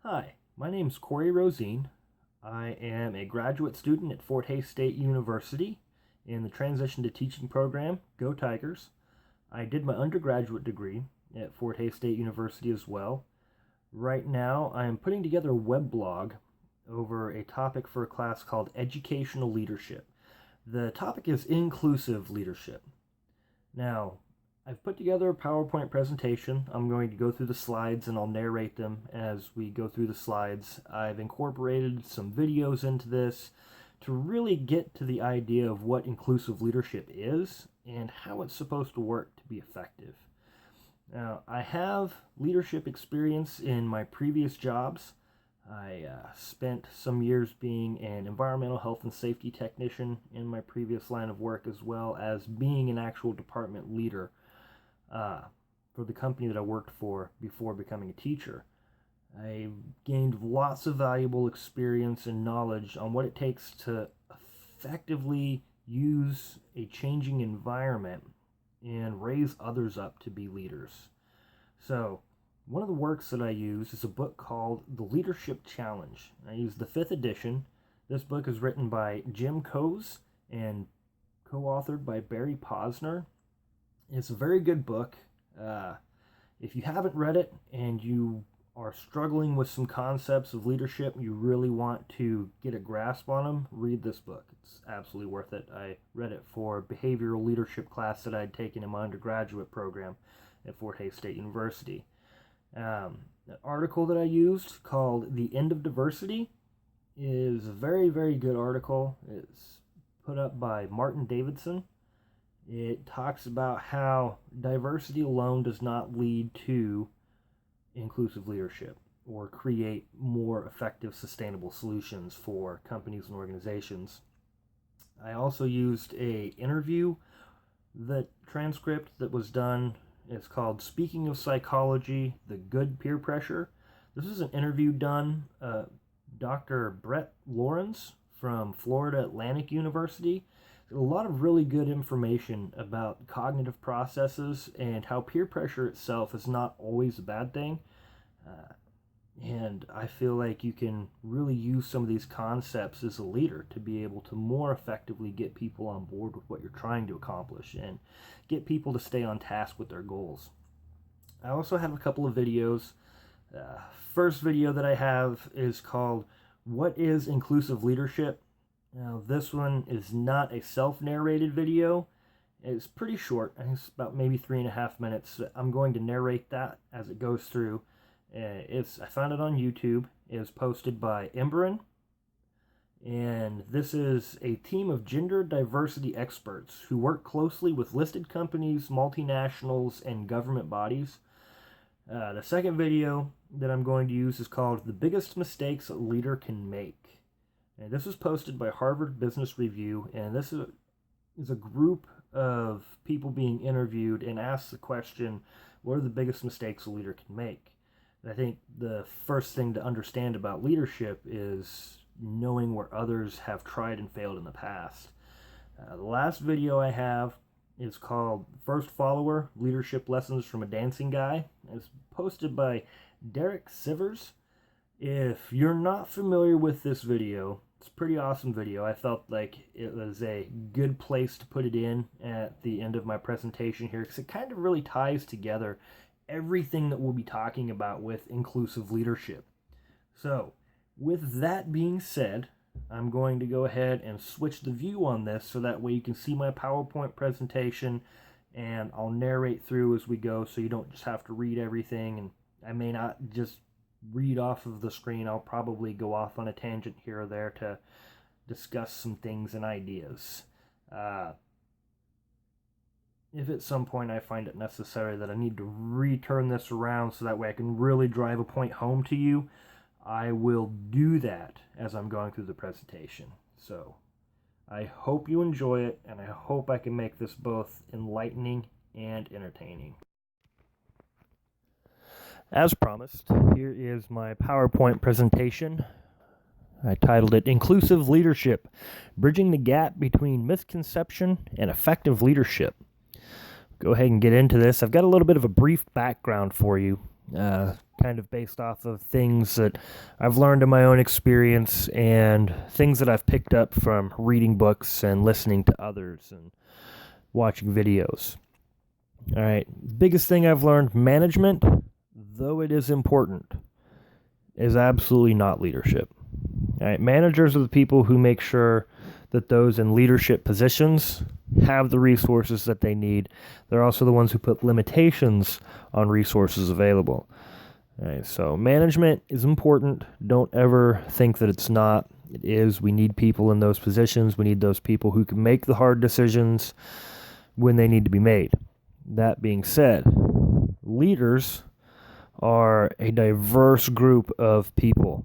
Hi, my name's Corey Rosine. I am a graduate student at Fort Hays State University in the Transition to Teaching program. Go Tigers. I did my undergraduate degree at Fort Hays State University as well. Right now, I am putting together a web blog over a topic for a class called Educational Leadership. The topic is inclusive leadership. Now, I've put together a PowerPoint presentation. I'm going to go through the slides and I'll narrate them as we go through the slides. I've incorporated some videos into this to really get to the idea of what inclusive leadership is and how it's supposed to work to be effective. Now, I have leadership experience in my previous jobs. I spent some years being an environmental health and safety technician in my previous line of work, as well as being an actual department leader for the company that I worked for before becoming a teacher. I gained lots of valuable experience and knowledge on what it takes to effectively use a changing environment and raise others up to be leaders. So, one of the works that I use is a book called The Leadership Challenge. I use the 5th edition. This book is written by Jim Coase and co-authored by Barry Posner. It's a very good book. If you haven't read it and you are struggling with some concepts of leadership, you really want to get a grasp on them, read this book. It's absolutely worth it. I read it for a behavioral leadership class that I'd taken in my undergraduate program at Fort Hays State University. The article that I used called The End of Diversity is a very, very good article. It's put up by Martin Davidson. It talks about how diversity alone does not lead to inclusive leadership or create more effective, sustainable solutions for companies and organizations. I also used a interview, the transcript that was done. It's called Speaking of Psychology, The Good Peer Pressure. This is an interview done. Dr. Brett Lawrence from Florida Atlantic University. A lot of really good information about cognitive processes and how peer pressure itself is not always a bad thing. And I feel like you can really use some of these concepts as a leader to be able to more effectively get people on board with what you're trying to accomplish and get people to stay on task with their goals. I also have a couple of videos. First video that I have is called What is Inclusive Leadership? Now, this one is not a self-narrated video. It's pretty short. I think it's about maybe 3.5 minutes. I'm going to narrate that as it goes through. I found it on YouTube. It was posted by Emberin. And this is a team of gender diversity experts who work closely with listed companies, multinationals, and government bodies. The second video that I'm going to use is called The Biggest Mistakes a Leader Can Make. And this was posted by Harvard Business Review, and this is a group of people being interviewed and asked the question, what are the biggest mistakes a leader can make? And I think the first thing to understand about leadership is knowing where others have tried and failed in the past. The last video I have is called First Follower, Leadership Lessons from a Dancing Guy. It's posted by Derek Sivers. If you're not familiar with this video, it's a pretty awesome video. I felt like it was a good place to put it in at the end of my presentation here because it kind of really ties together everything that we'll be talking about with inclusive leadership. So, with that being said, I'm going to go ahead and switch the view on this so that way you can see my PowerPoint presentation and I'll narrate through as we go so you don't just have to read everything, and I may not just read off of the screen. I'll probably go off on a tangent here or there to discuss some things and ideas. If at some point I find it necessary that I need to return this around so that way I can really drive a point home to you, I will do that as I'm going through the presentation. So I hope you enjoy it, and I hope I can make this both enlightening and entertaining. As promised, here is my PowerPoint presentation. I titled it Inclusive Leadership, Bridging the Gap Between Misconception and Effective Leadership. Go ahead and get into this. I've got a little bit of a brief background for you. kind of based off of things that I've learned in my own experience and things that I've picked up from reading books and listening to others and watching videos. All right, biggest thing I've learned, management, though it is important, is absolutely not leadership. All right, managers are the people who make sure that those in leadership positions have the resources that they need. They're also the ones who put limitations on resources available. All right, so management is important. Don't ever think that it's not. It is. We need people in those positions. We need those people who can make the hard decisions when they need to be made. That being said, leaders are a diverse group of people.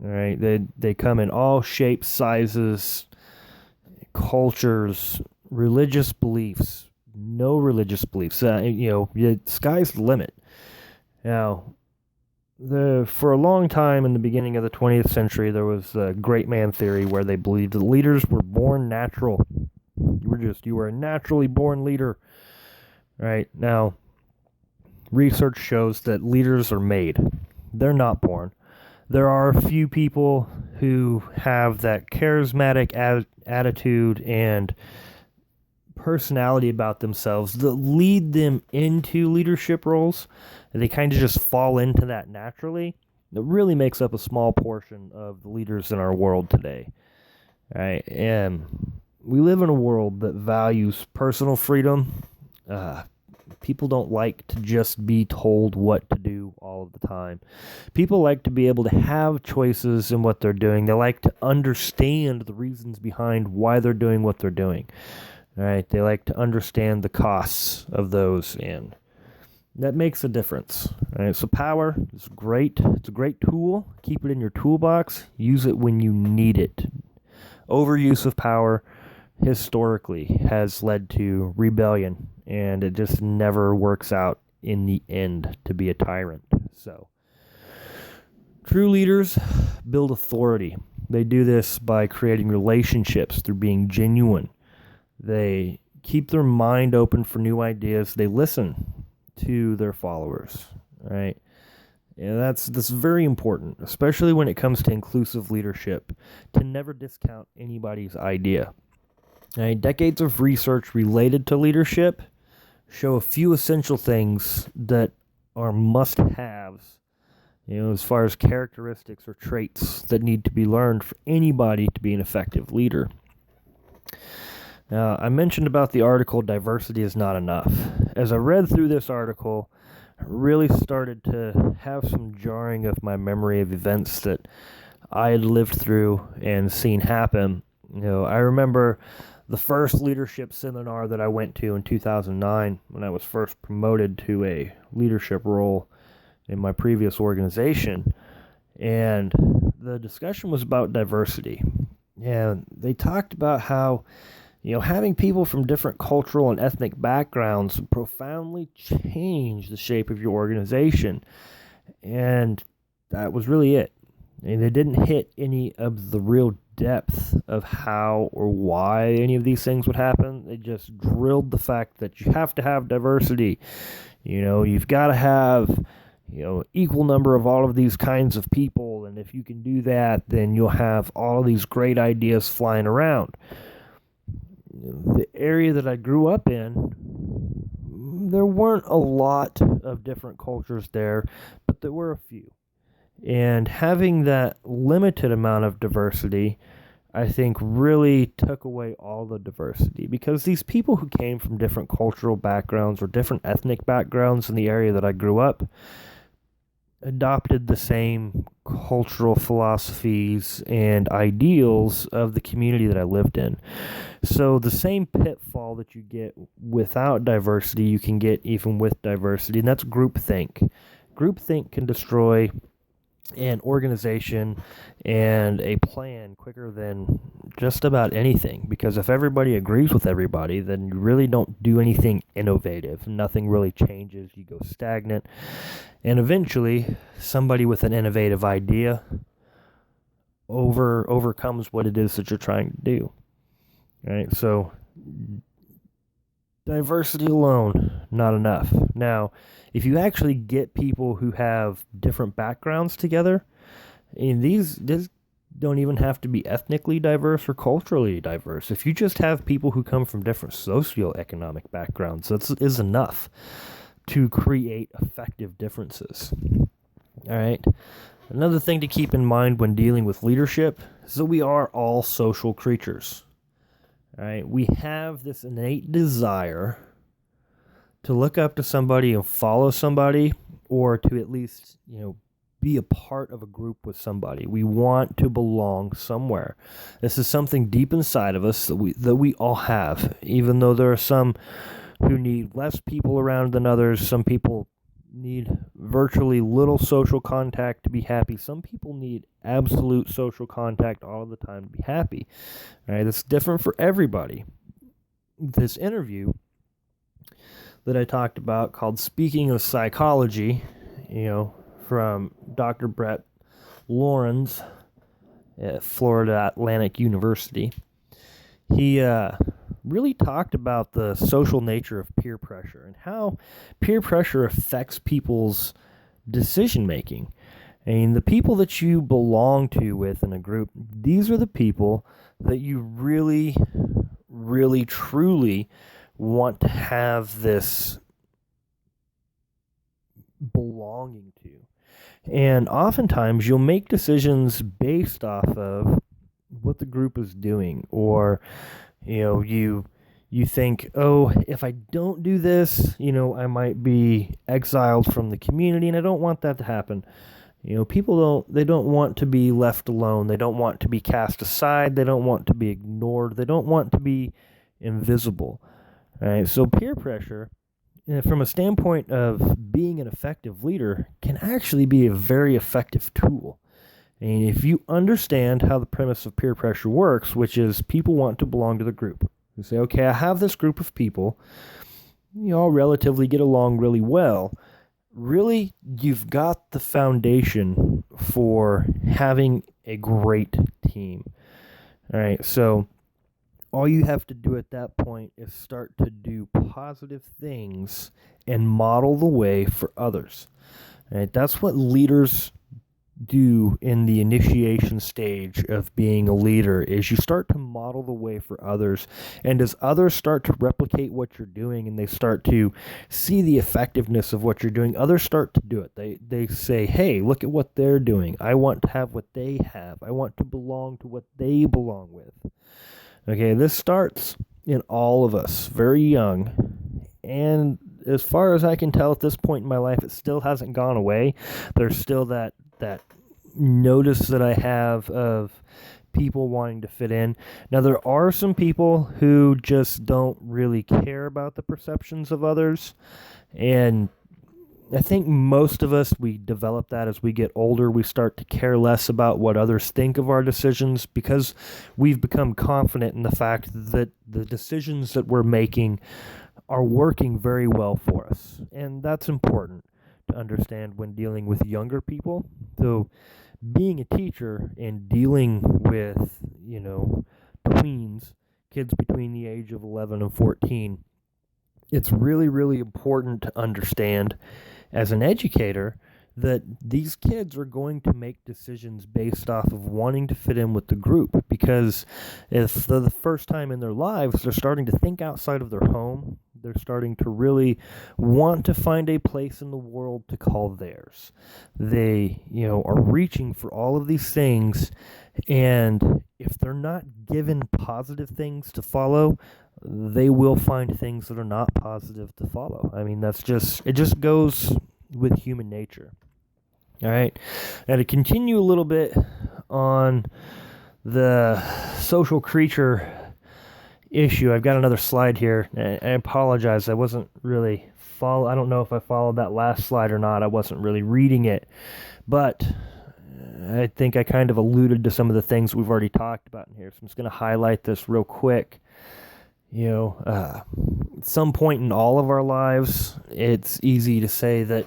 All right, they come in all shapes, sizes, cultures, religious beliefs, no religious beliefs. The sky's the limit. Now, for a long time in the beginning of the 20th century, there was the great man theory where they believed that leaders were born natural. You were a naturally born leader. Right? Now, research shows that leaders are made. They're not born. There are a few people who have that charismatic attitude and personality about themselves that lead them into leadership roles. And they kind of just fall into that naturally. It really makes up a small portion of the leaders in our world today. Right? And we live in a world that values personal freedom. People don't like to just be told what to do all of the time. People like to be able to have choices in what they're doing. They like to understand the reasons behind why they're doing what they're doing. All right? They like to understand the costs of those, and that makes a difference. All right? So power is great. It's a great tool. Keep it in your toolbox. Use it when you need it. Overuse of power historically has led to rebellion, and it just never works out in the end to be a tyrant. So, true leaders build authority. They do this by creating relationships through being genuine. They keep their mind open for new ideas. They listen to their followers, right? And that's very important, especially when it comes to inclusive leadership, to never discount anybody's idea. Right, decades of research related to leadership show a few essential things that are must-haves, as far as characteristics or traits that need to be learned for anybody to be an effective leader. Now, I mentioned about the article, Diversity is Not Enough. As I read through this article, I really started to have some jarring of my memory of events that I had lived through and seen happen. I remember the first leadership seminar that I went to in 2009 when I was first promoted to a leadership role in my previous organization. And the discussion was about diversity. And they talked about how, having people from different cultural and ethnic backgrounds profoundly change the shape of your organization. And that was really it. And they didn't hit any of the real depth of how or why any of these things would happen. They just drilled the fact that you have to have diversity. You've got to have, equal number of all of these kinds of people. And if you can do that, then you'll have all of these great ideas flying around. The area that I grew up in, there weren't a lot of different cultures there, but there were a few. And having that limited amount of diversity, I think, really took away all the diversity. Because these people who came from different cultural backgrounds or different ethnic backgrounds in the area that I grew up adopted the same cultural philosophies and ideals of the community that I lived in. So the same pitfall that you get without diversity, you can get even with diversity, and that's groupthink. Groupthink can destroy an organization and a plan quicker than just about anything, because if everybody agrees with everybody, then you really don't do anything innovative. Nothing really changes. You go stagnant, and eventually somebody with an innovative idea overcomes what it is that you're trying to do. Right? So diversity alone, not enough. Now, if you actually get people who have different backgrounds together, and these don't even have to be ethnically diverse or culturally diverse. If you just have people who come from different socioeconomic backgrounds, that is enough to create effective differences. All right. Another thing to keep in mind when dealing with leadership is that we are all social creatures. All right. We have this innate desire to look up to somebody and follow somebody, or to at least, be a part of a group with somebody. We want to belong somewhere. This is something deep inside of us that we all have, even though there are some who need less people around than others. Some people need virtually little social contact to be happy. Some people need absolute social contact all the time to be happy. All right, it's different for everybody. This interview that I talked about, called Speaking of Psychology, from Dr. Brett Lawrence at Florida Atlantic University, he really talked about the social nature of peer pressure and how peer pressure affects people's decision making. And the people that you belong to within a group, these are the people that you really, really, truly want to have this belonging to. And oftentimes you'll make decisions based off of what the group is doing, or you think, oh, if I don't do this, I might be exiled from the community, and I don't want that to happen. People don't want to be left alone. They don't want to be cast aside. They don't want to be ignored. They don't want to be invisible. All right, so peer pressure, from a standpoint of being an effective leader, can actually be a very effective tool. And if you understand how the premise of peer pressure works, which is people want to belong to the group. You say, okay, I have this group of people, all relatively get along really well. Really, you've got the foundation for having a great team. All right, so all you have to do at that point is start to do positive things and model the way for others. All right, that's what leaders do in the initiation stage of being a leader, is you start to model the way for others. And as others start to replicate what you're doing and they start to see the effectiveness of what you're doing, others start to do it. They say, hey, look at what they're doing. I want to have what they have. I want to belong to what they belong with. Okay, this starts in all of us, very young. And as far as I can tell at this point in my life, it still hasn't gone away. There's still that notice that I have of people wanting to fit in. Now, there are some people who just don't really care about the perceptions of others. And I think most of us, we develop that as we get older. We start to care less about what others think of our decisions because we've become confident in the fact that the decisions that we're making are working very well for us. And that's important to understand when dealing with younger people. So being a teacher and dealing with, tweens, kids between the age of 11 and 14, it's really, really important to understand as an educator that these kids are going to make decisions based off of wanting to fit in with the group, because if for the first time in their lives they're starting to think outside of their home, they're starting to really want to find a place in the world to call theirs. They, are reaching for all of these things, and if they're not given positive things to follow, they will find things that are not positive to follow. I mean, it just goes with human nature. All right. Now, to continue a little bit on the social creature issue, I've got another slide here. I apologize. I wasn't really I don't know if I followed that last slide or not. I wasn't really reading it, but I think I kind of alluded to some of the things we've already talked about in here. So I'm just going to highlight this real quick. At some point in all of our lives, it's easy to say that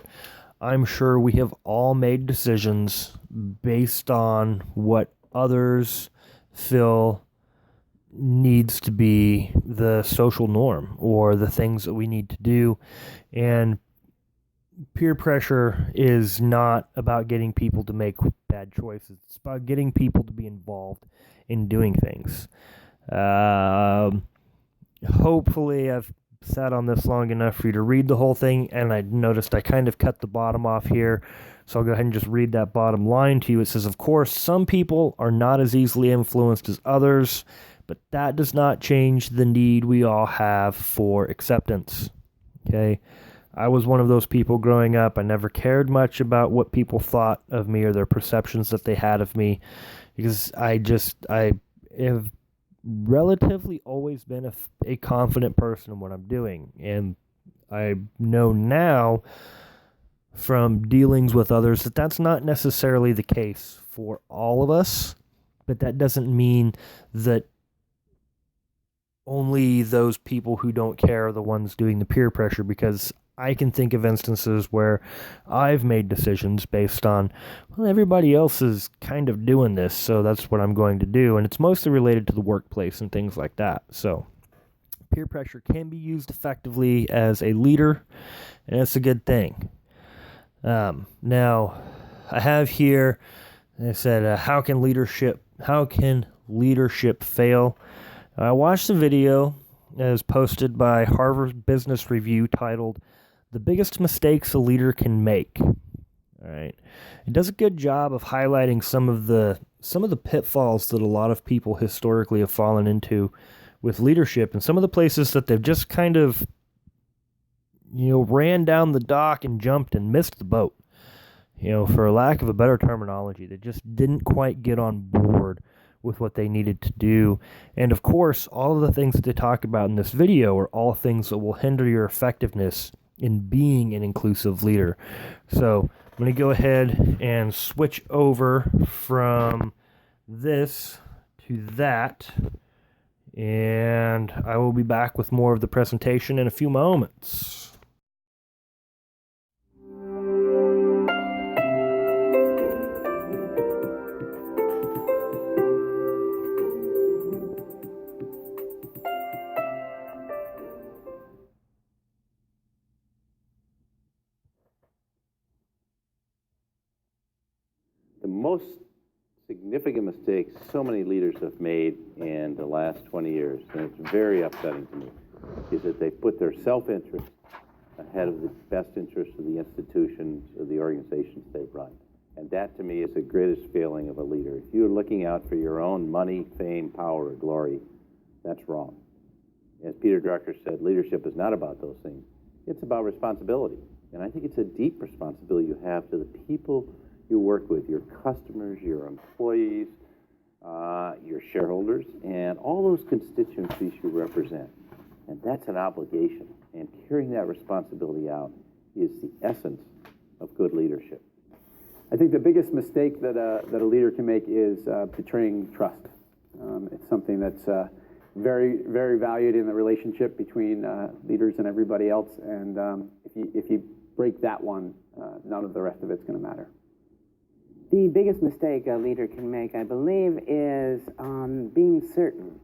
I'm sure we have all made decisions based on what others feel needs to be the social norm or the things that we need to do. And peer pressure is not about getting people to make bad choices. It's about getting people to be involved in doing things. Hopefully, I've sat on this long enough for you to read the whole thing, and I noticed I kind of cut the bottom off here. So I'll go ahead and just read that bottom line to you. It says, of course, some people are not as easily influenced as others, but that does not change the need we all have for acceptance. Okay? I was one of those people growing up. I never cared much about what people thought of me or their perceptions that they had of me, because I have relatively always been a confident person in what I'm doing. And I know now from dealings with others that that's not necessarily the case for all of us, but that doesn't mean that only those people who don't care are the ones doing the peer pressure, because I can think of instances where I've made decisions based on, well, everybody else is kind of doing this, so that's what I'm going to do. And it's mostly related to the workplace and things like that. So peer pressure can be used effectively as a leader, and it's a good thing. Now, I have here, I said, how can leadership fail? I watched a video that was posted by Harvard Business Review titled "The Biggest Mistakes a Leader Can Make." All right, it does a good job of highlighting some of the pitfalls that a lot of people historically have fallen into with leadership, and some of the places that they've just kind of, ran down the dock and jumped and missed the boat. For lack of a better terminology, they just didn't quite get on board with what they needed to do. And of course, all of the things that they talk about in this video are all things that will hinder your effectiveness in being an inclusive leader. So I'm going to go ahead and switch over from this to that, and I will be back with more of the presentation in a few moments. The most significant mistakes so many leaders have made in the last 20 years, and it's very upsetting to me, is that they put their self-interest ahead of the best interest of the institutions or the organizations they run. And that, to me, is the greatest failing of a leader. If you're looking out for your own money, fame, power, or glory, that's wrong. As Peter Drucker said, leadership is not about those things. It's about responsibility. And I think it's a deep responsibility you have to the people you work with, your customers, your employees, your shareholders, and all those constituencies you represent. And that's an obligation. And carrying that responsibility out is the essence of good leadership. I think the biggest mistake that a leader can make is betraying trust. It's something that's very, very valued in the relationship between leaders and everybody else. And if you break that one, none of the rest of it's going to matter. The biggest mistake a leader can make, I believe, is being certain.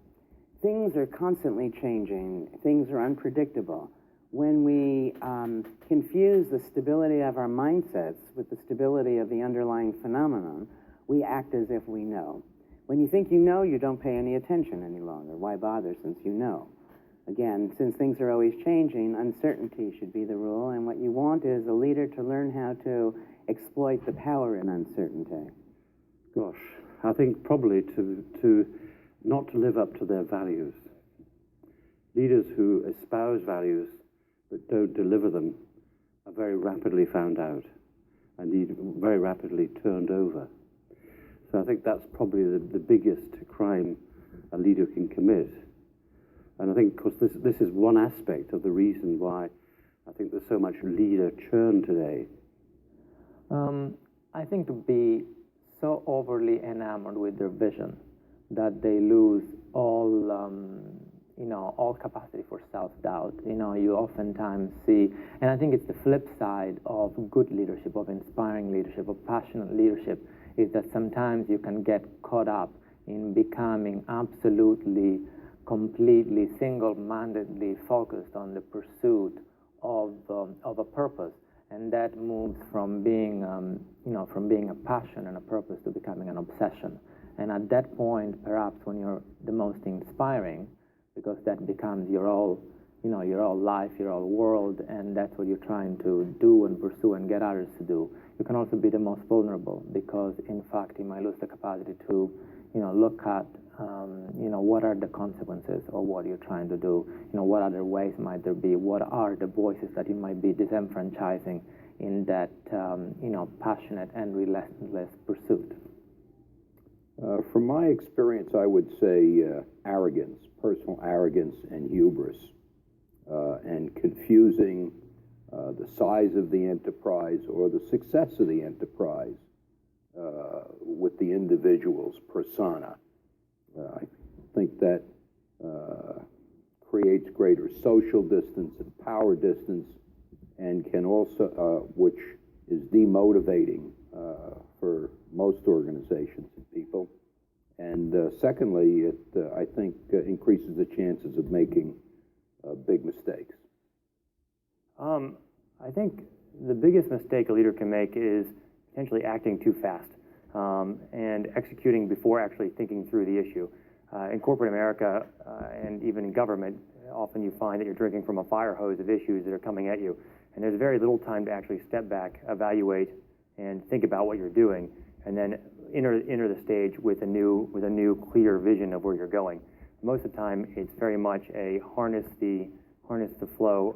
Things are constantly changing. Things are unpredictable. When we confuse the stability of our mindsets with the stability of the underlying phenomenon, we act as if we know. When you think you know, you don't pay any attention any longer. Why bother since you know? Again, since things are always changing, uncertainty should be the rule, and what you want is a leader to learn how to exploit the power in uncertainty. Gosh, I think probably to not to live up to their values. Leaders who espouse values but don't deliver them are very rapidly found out and very rapidly turned over. So I think that's probably the biggest crime a leader can commit. And I think, of course, this is one aspect of the reason why I think there's so much leader churn today. I think to be so overly enamored with their vision that they lose all capacity for self-doubt. You oftentimes see, and I think it's the flip side of good leadership, of inspiring leadership, of passionate leadership, is that sometimes you can get caught up in becoming absolutely completely single-mindedly focused on the pursuit of a purpose, and that moves from being from being a passion and a purpose to becoming an obsession. And at that point, perhaps when you're the most inspiring, because that becomes your whole life, your whole world, and that's what you're trying to do and pursue and get others to do. You can also be the most vulnerable, because in fact you might lose the capacity to look at what are the consequences of what you're trying to do. What other ways might there be? What are the voices that you might be disenfranchising in that passionate and relentless pursuit? From my experience, I would say arrogance, personal arrogance and hubris, and confusing the size of the enterprise or the success of the enterprise with the individual's persona. I think that creates greater social distance and power distance, and can also, which is demotivating for most organizations and people. And secondly, it, I think, increases the chances of making big mistakes. I think the biggest mistake a leader can make is potentially acting too fast and executing before actually thinking through the issue. In corporate America and even in government, often you find that you're drinking from a fire hose of issues that are coming at you, and there's very little time to actually step back, evaluate, and think about what you're doing, and then enter the stage with a new clear vision of where you're going. Most of the time, it's very much a harness the flow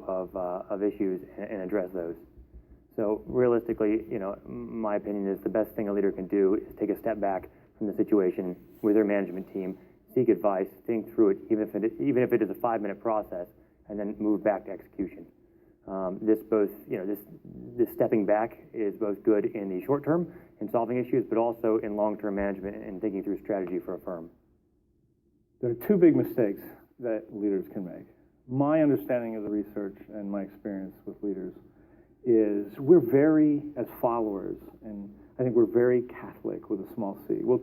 of issues and address those. So realistically, my opinion is the best thing a leader can do is take a step back from the situation with their management team, seek advice, think through it, even if it is a 5-minute process, and then move back to execution. This stepping back is both good in the short term in solving issues, but also in long-term management and thinking through strategy for a firm. There are two big mistakes that leaders can make. My understanding of the research and my experience with leaders is we're very, as followers, and I think we're very Catholic with a small c. We'll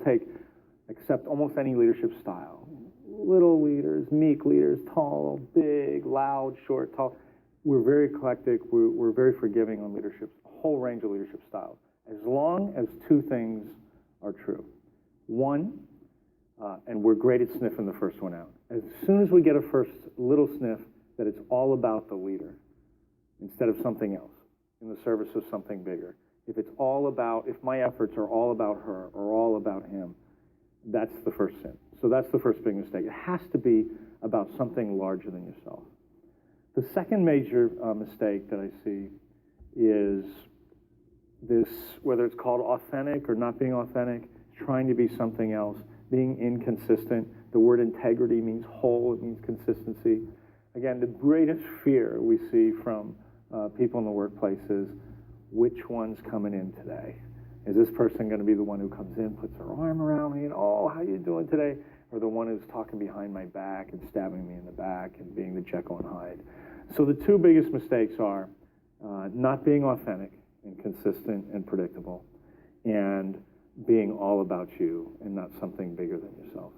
accept almost any leadership style. Little leaders, meek leaders, tall, big, loud, short, tall. We're very eclectic. We're very forgiving on leadership, a whole range of leadership styles, as long as two things are true. One, and we're great at sniffing the first one out. As soon as we get a first little sniff that it's all about the leader instead of something else in the service of something bigger, if my efforts are all about her or all about him, that's the first sin. So that's the first big mistake. It has to be about something larger than yourself. The second major mistake that I see is this, whether it's called authentic or not being authentic, trying to be something else, being inconsistent. The word integrity means whole, it means consistency. Again, the greatest fear we see from people in the workplace is, which one's coming in today? Is this person going to be the one who comes in, puts her arm around me, and oh, how you doing today? Or the one who's talking behind my back and stabbing me in the back and being the Jekyll and Hyde? So the two biggest mistakes are not being authentic and consistent and predictable, and being all about you and not something bigger than yourself.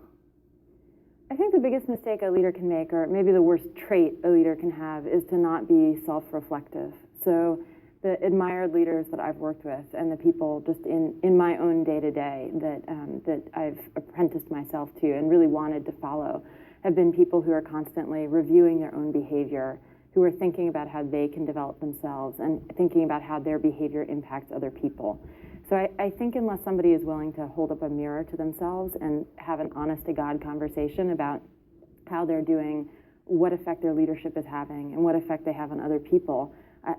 I think the biggest mistake a leader can make, or maybe the worst trait a leader can have, is to not be self-reflective. So the admired leaders that I've worked with and the people just in my own day-to-day that I've apprenticed myself to and really wanted to follow have been people who are constantly reviewing their own behavior, who are thinking about how they can develop themselves and thinking about how their behavior impacts other people. So I think unless somebody is willing to hold up a mirror to themselves and have an honest-to-God conversation about how they're doing, what effect their leadership is having, and what effect they have on other people,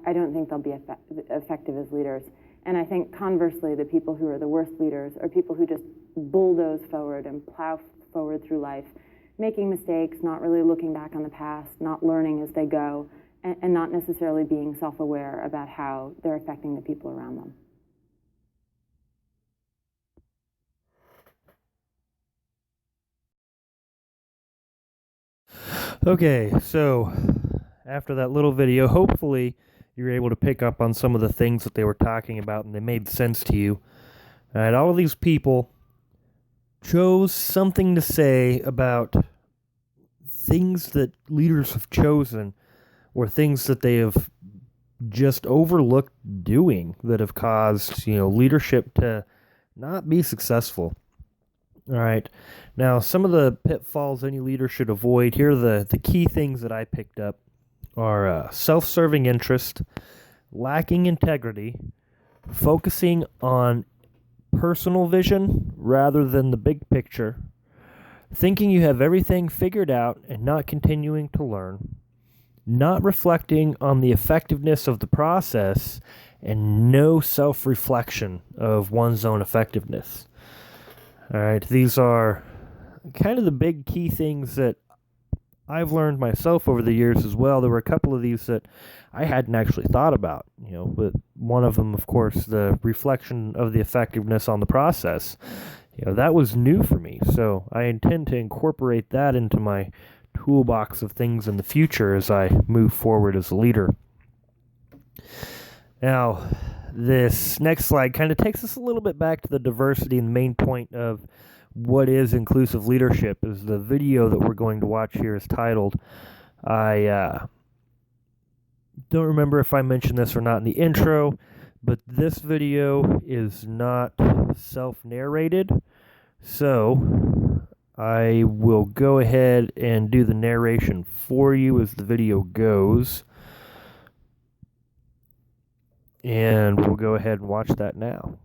I don't think they'll be effective as leaders. And I think conversely, the people who are the worst leaders are people who just bulldoze forward and plow forward through life, making mistakes, not really looking back on the past, not learning as they go, and not necessarily being self-aware about how they're affecting the people around them. Okay, so after that little video, hopefully you're able to pick up on some of the things that they were talking about and they made sense to you. And all of these people chose something to say about things that leaders have chosen or things that they have just overlooked doing that have caused, leadership to not be successful. All right. Now, some of the pitfalls any leader should avoid. Here are the key things that I picked up are self-serving interest, lacking integrity, focusing on personal vision rather than the big picture, thinking you have everything figured out and not continuing to learn, not reflecting on the effectiveness of the process, and no self-reflection of one's own effectiveness. All right, these are kind of the big key things that I've learned myself over the years as well. There were a couple of these that I hadn't actually thought about, but one of them, of course, the reflection of the effectiveness on the process. That was new for me, so I intend to incorporate that into my toolbox of things in the future as I move forward as a leader. Now, this next slide kind of takes us a little bit back to the diversity, and the main point of what is inclusive leadership is the video that we're going to watch here is titled, I don't remember if I mentioned this or not in the intro, but this video is not self-narrated, so I will go ahead and do the narration for you as the video goes, and we'll go ahead and watch that now.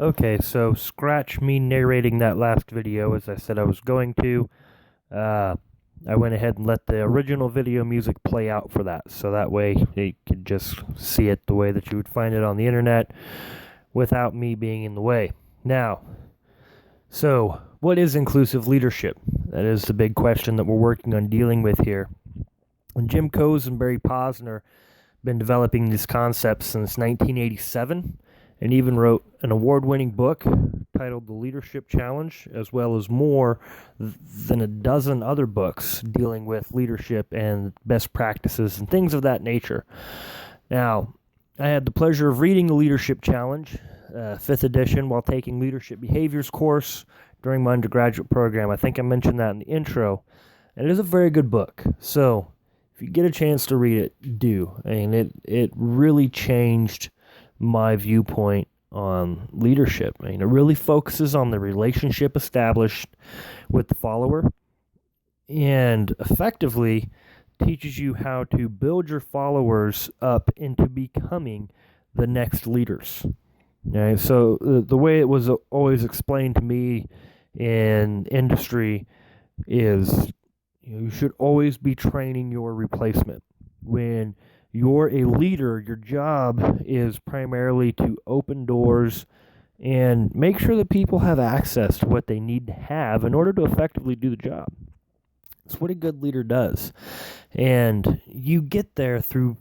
Okay, so scratch me narrating that last video as I said I was going to. I went ahead and let the original video music play out for that, so that way you could just see it the way that you would find it on the internet without me being in the way. Now, so what is inclusive leadership? That is the big question that we're working on dealing with here. And Jim Coase and Barry Posner have been developing these concepts since 1987 and even wrote an award-winning book titled The Leadership Challenge, as well as more than a dozen other books dealing with leadership and best practices and things of that nature. Now, I had the pleasure of reading The Leadership Challenge, 5th edition, while taking Leadership Behaviors course during my undergraduate program. I think I mentioned that in the intro. And it is a very good book. So, if you get a chance to read it, do. I mean, it really changed my viewpoint on leadership. I mean, it really focuses on the relationship established with the follower and effectively teaches you how to build your followers up into becoming the next leaders. Okay, so the way it was always explained to me in industry is you should always be training your replacement. When you're a leader, your job is primarily to open doors and make sure that people have access to what they need to have in order to effectively do the job. It's what a good leader does. And you get there through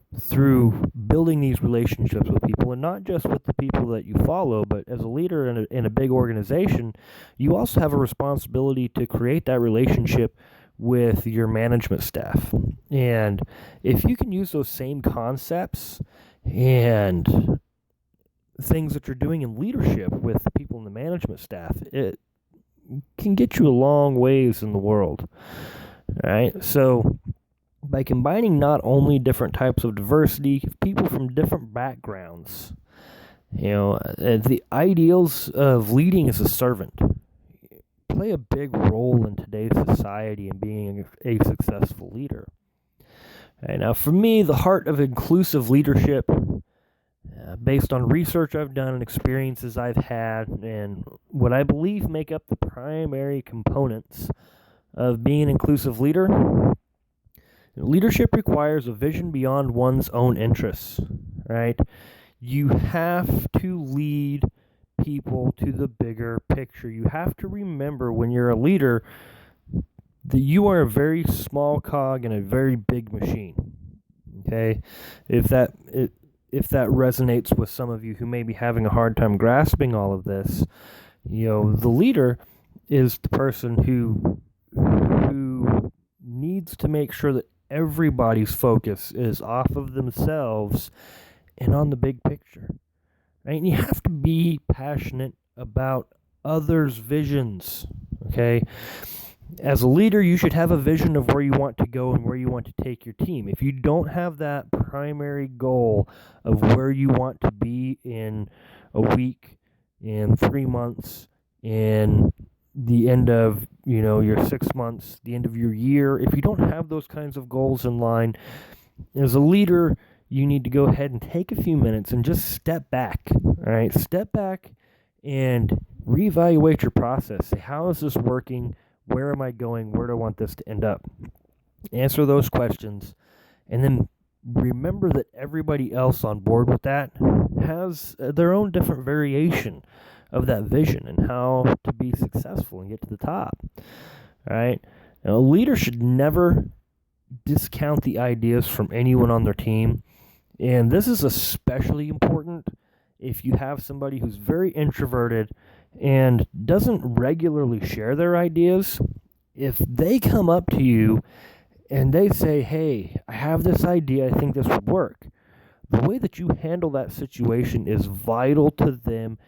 building these relationships with people, and not just with the people that you follow, but as a leader in a big organization, you also have a responsibility to create that relationship with your management staff. And if you can use those same concepts and things that you're doing in leadership with the people in the management staff, it can get you a long ways in the world. All right, so by combining not only different types of diversity, people from different backgrounds, the ideals of leading as a servant play a big role in today's society in being a successful leader. And now, for me, the heart of inclusive leadership, based on research I've done and experiences I've had, and what I believe make up the primary components of being an inclusive leader, leadership requires a vision beyond one's own interests, right? You have to lead people to the bigger picture. You have to remember when you're a leader that you are a very small cog in a very big machine. Okay? If that resonates with some of you who may be having a hard time grasping all of this, the leader is the person who needs to make sure that everybody's focus is off of themselves and on the big picture. Right? And you have to be passionate about others' visions, okay? As a leader, you should have a vision of where you want to go and where you want to take your team. If you don't have that primary goal of where you want to be in a week, in 3 months, in the end of, your 6 months, the end of your year, if you don't have those kinds of goals in line, as a leader, you need to go ahead and take a few minutes and just step back, all right? Step back and reevaluate your process. Say, how is this working? Where am I going? Where do I want this to end up? Answer those questions, and then remember that everybody else on board with that has their own different variation of that vision and how to be successful and get to the top, all right? Now, a leader should never discount the ideas from anyone on their team. And this is especially important if you have somebody who's very introverted and doesn't regularly share their ideas. If they come up to you and they say, hey, I have this idea, I think this would work, the way that you handle that situation is vital to them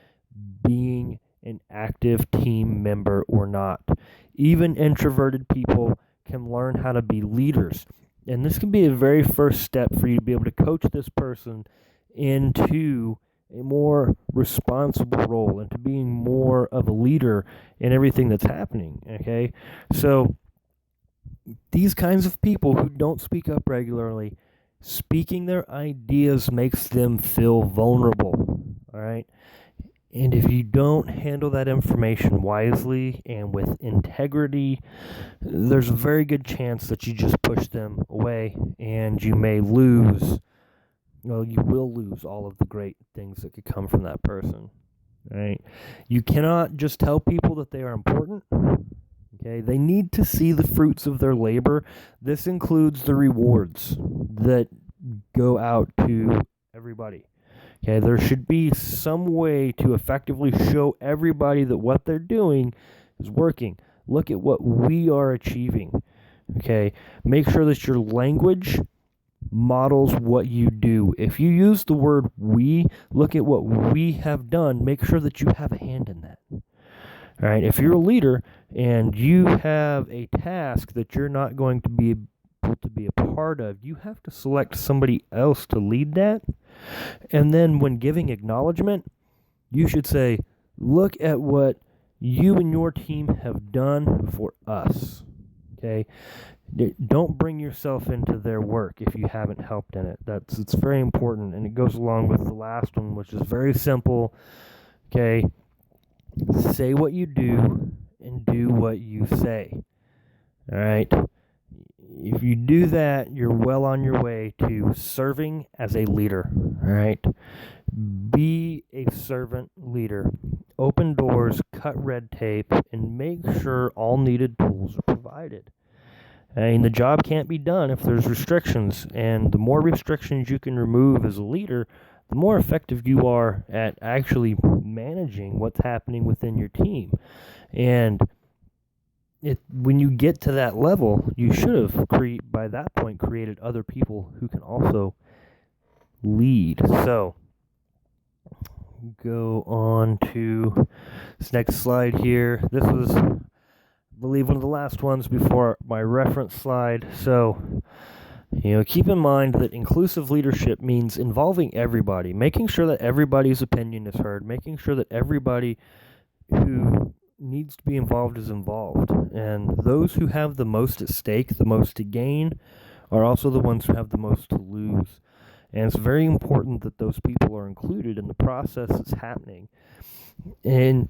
being an active team member or not. Even introverted people can learn how to be leaders. And this can be a very first step for you to be able to coach this person into a more responsible role, into being more of a leader in everything that's happening, okay? So these kinds of people who don't speak up regularly, speaking their ideas makes them feel vulnerable, all right? And if you don't handle that information wisely and with integrity, there's a very good chance that you just push them away and you may lose, you will lose all of the great things that could come from that person, right? You cannot just tell people that they are important, okay? They need to see the fruits of their labor. This includes the rewards that go out to everybody. Okay, there should be some way to effectively show everybody that what they're doing is working. Look at what we are achieving. Okay, make sure that your language models what you do. If you use the word we, look at what we have done. Make sure that you have a hand in that. All right, if you're a leader and you have a task that you're not going to be able to be a part of, you have to select somebody else to lead that. And then when giving acknowledgement, you should say, look at what you and your team have done for us. Okay? Don't bring yourself into their work if you haven't helped in it. It's very important, and it goes along with the last one, which is very simple. Okay? Say what you do and do what you say. All right? If you do that, you're well on your way to serving as a leader, all right? Be a servant leader. Open doors, cut red tape, and make sure all needed tools are provided. And the job can't be done if there's restrictions, and the more restrictions you can remove as a leader, the more effective you are at actually managing what's happening within your team. And when you get to that level, you should have, by that point, created other people who can also lead. So, go on to this next slide here. This was, I believe, one of the last ones before my reference slide. So, keep in mind that inclusive leadership means involving everybody, making sure that everybody's opinion is heard, making sure that everybody who needs to be involved is involved, and those who have the most at stake, the most to gain, are also the ones who have the most to lose. And it's very important that those people are included in the process that's happening. And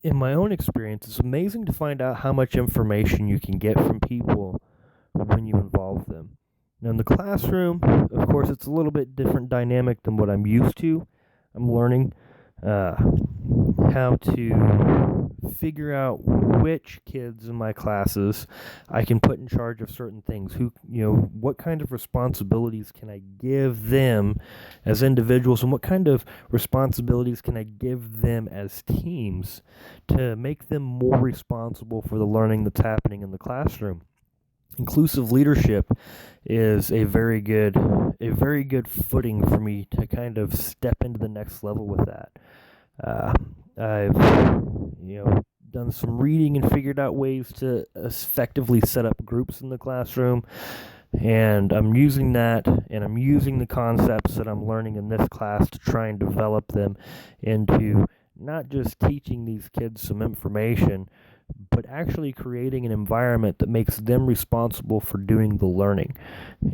in my own experience, it's amazing to find out how much information you can get from people when you involve them. Now, in the classroom, of course, it's a little bit different dynamic than what I'm used to. I'm learning how to figure out which kids in my classes I can put in charge of certain things. What kind of responsibilities can I give them as individuals, and what kind of responsibilities can I give them as teams to make them more responsible for the learning that's happening in the classroom. Inclusive leadership is a very good footing for me to kind of step into the next level with that. I've done some reading and figured out ways to effectively set up groups in the classroom, and I'm using that, and I'm using the concepts that I'm learning in this class to try and develop them into not just teaching these kids some information, but actually creating an environment that makes them responsible for doing the learning.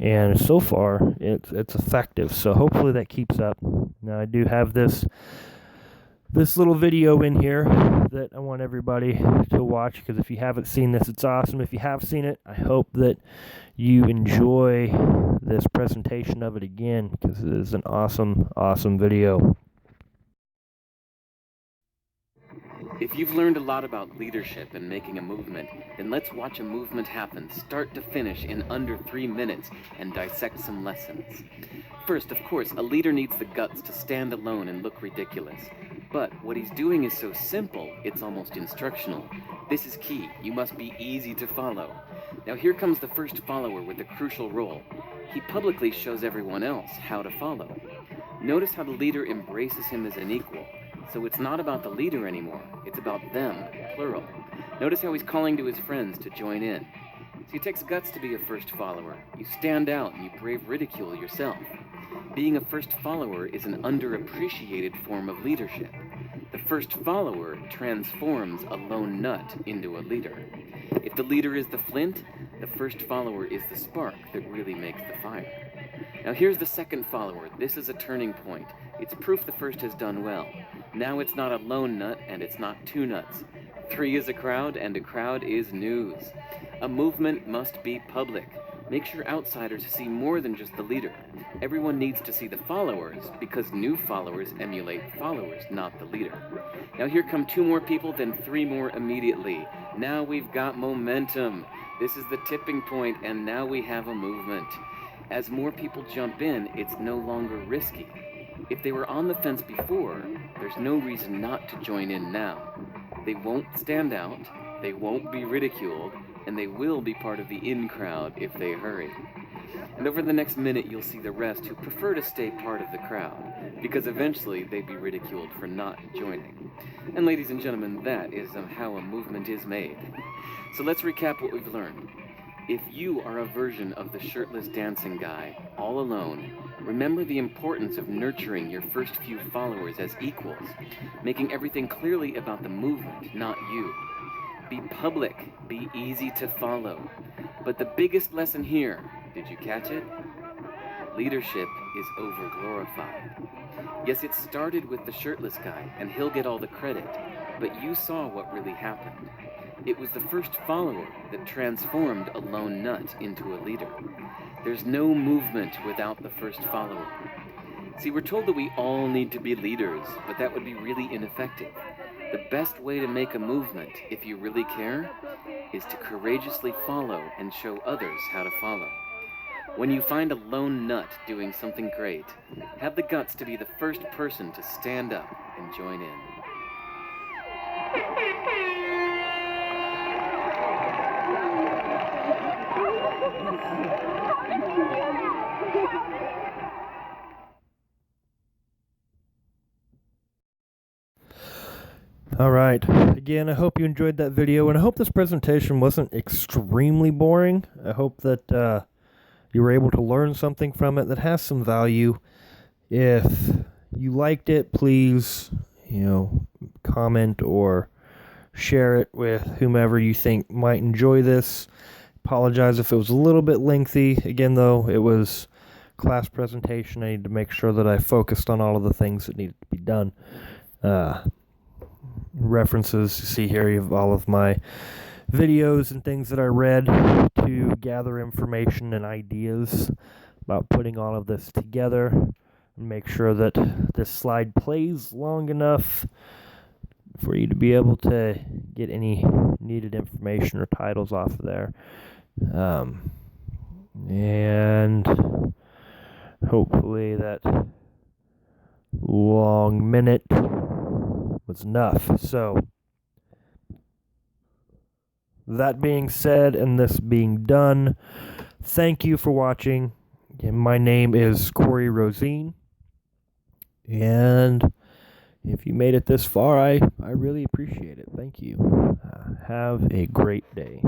And so far, it's effective. So hopefully that keeps up. Now, I do have this little video in here that I want everybody to watch, because if you haven't seen this, it's awesome. If you have seen it, I hope that you enjoy this presentation of it again, because it is an awesome, awesome video. If you've learned a lot about leadership and making a movement, then let's watch a movement happen start to finish in under 3 minutes and dissect some lessons. First, of course, a leader needs the guts to stand alone and look ridiculous. But what he's doing is so simple, it's almost instructional. This is key. You must be easy to follow. Now here comes the first follower with a crucial role. He publicly shows everyone else how to follow. Notice how the leader embraces him as an equal. So it's not about the leader anymore, it's about them, plural. Notice how he's calling to his friends to join in. See, it takes guts to be a first follower. You stand out and you brave ridicule yourself. Being a first follower is an underappreciated form of leadership. The first follower transforms a lone nut into a leader. If the leader is the flint, the first follower is the spark that really makes the fire. Now here's the second follower. This is a turning point. It's proof the first has done well. Now it's not a lone nut and it's not two nuts. 3 is a crowd and a crowd is news. A movement must be public. Make sure outsiders see more than just the leader. Everyone needs to see the followers because new followers emulate followers, not the leader. Now here come 2 more people, then 3 more immediately. Now we've got momentum. This is the tipping point, and now we have a movement. As more people jump in, it's no longer risky. If they were on the fence before, there's no reason not to join in now. They won't stand out, they won't be ridiculed, and they will be part of the in crowd if they hurry. And over the next minute, you'll see the rest who prefer to stay part of the crowd, because eventually they'd be ridiculed for not joining. And ladies and gentlemen, that is how a movement is made. So let's recap what we've learned. If you are a version of the shirtless dancing guy, all alone, remember the importance of nurturing your first few followers as equals, making everything clearly about the movement, not you. Be public, be easy to follow. But the biggest lesson here, did you catch it? Leadership is overglorified. Yes, it started with the shirtless guy, and he'll get all the credit, but you saw what really happened. It was the first follower that transformed a lone nut into a leader. There's no movement without the first follower. See, we're told that we all need to be leaders, but that would be really ineffective. The best way to make a movement, if you really care, is to courageously follow and show others how to follow. When you find a lone nut doing something great, have the guts to be the first person to stand up and join in. All right. Again, I hope you enjoyed that video, and I hope this presentation wasn't extremely boring. I hope that you were able to learn something from it that has some value. If you liked it, please, comment or share it with whomever you think might enjoy this. Apologize if it was a little bit lengthy. Again, though, it was class presentation. I need to make sure that I focused on all of the things that needed to be done. References you see here, you have all of my videos and things that I read to gather information and ideas about putting all of this together, and make sure that this slide plays long enough for you to be able to get any needed information or titles off of there. And hopefully that long minute was enough. So, that being said, and this being done, thank you for watching. Again, my name is Corey Rosine, and if you made it this far, I really appreciate it. Thank you. Have a great day.